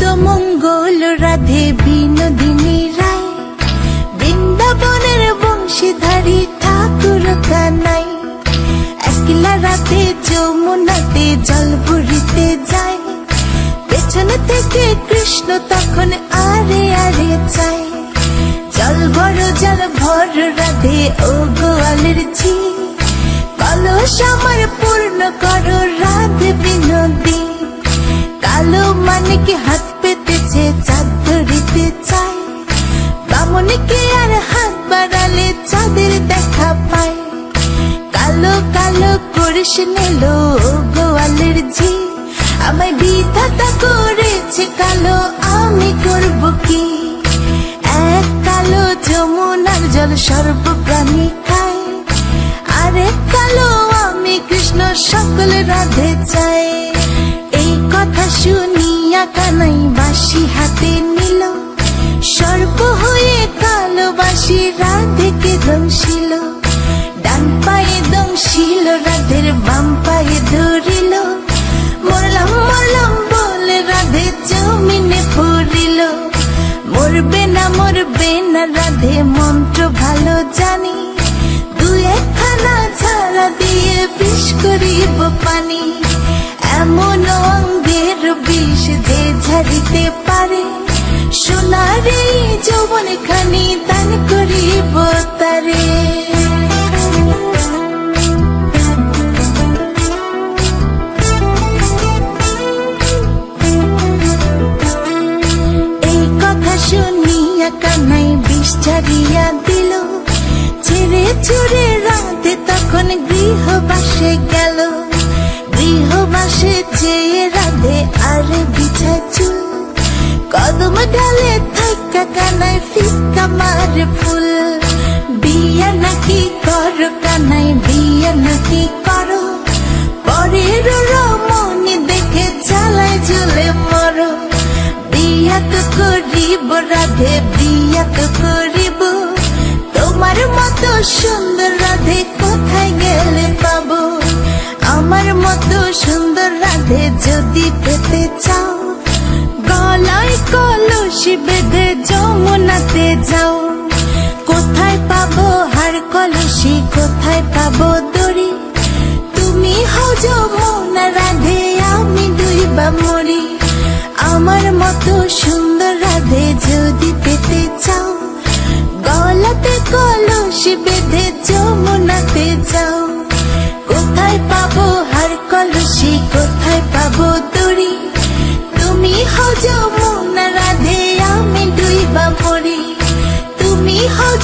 নিত্য মঙ্গল রাধে বিনোদিনী রায়, বৃন্দাবনের বংশীধারী ঠাকুর কানাই। একলা রাতে যমুনাতে জল ভরিতে যায়, পেছনে থেকে কৃষ্ণ তখন আরে আরে চায়। জল ভর রাধে ও গোয়ালের ঝি, কলস আমার পূর্ণ করো রাধে বিনোদী। কালো মানিকে হাত পেতেছে চাঁদ ধরিতে চায়, বামনিকে আর হাত বাড়ালে চাঁদের দেখা পায়। কালো কালো করিস নিল গোয়ালের ঝি, আমায় বিধাতা করেছে কালো, আমি করব কি? এক কালো যমুনার জল সর্ব প্রাণী খায়, আরেক কালো আমি কৃষ্ণ সকল রাধে চাই। এই কথা শুনিয়া কানাই বাঁশি হাতে নিল, সর্প হয়ে কালো বাঁশি রাধেকে দংশিল। ডান পায়ে দংশিল রাধের, বাম পায়ে ধরিল, মরলাম মরলাম বলে রাধে জমিনে পড়িল। মরবে না রাধে মন্ত্র ভালো জানি, দুই একখানা ছাড়া দিয়ে বিষ করিব পানি। এমন অঙ্গের বিষ যে ঝাড়িতে পারে, সোনার এই যৌবন খানি দান করিব তারে। এই কথা শুনিয়া কানাই বিষ ছাড়িয়া দিল, ছেড়ে ছুড়ে রাধে তখন গৃহবাসে গেল। গৃহবাসে যেয়ে রাধে আরে বিছায় চুল, কদম ডালে থাকা কানাই ফিক্কা মারে ফুল। বিয়া নাকি করো কানাই, বিয়া নাকি করো, পরের রমণী দেখে জ্বালায় জ্বলে মরো। বিয়া তো করিব রাধে, বিয়া তো করিব, তোমার মতো সুন্দর রাধে কোথায় গেলে পাবো? আমার মতো সুন্দর রাধে যদি পেতে চাও, গলায় কলসি বেঁধে যমুনাতে যাও। কোথায় পাবো হার কলসি, কোথায় পাবো দড়ি? তুমি হও যমুনা রাধে, আমি ডুইবা মরি। আমার মতো সুন্দর রাধে যদি পেতে চাও, গলাতে কলসি বেঁধে যমুনাতে যাও। কোথায় পাবো হার কলসি, কোথায় পাবো দড়ি? তুমি হও যমুনা রাধে, আমি ডুইবা মরি। তুমি হও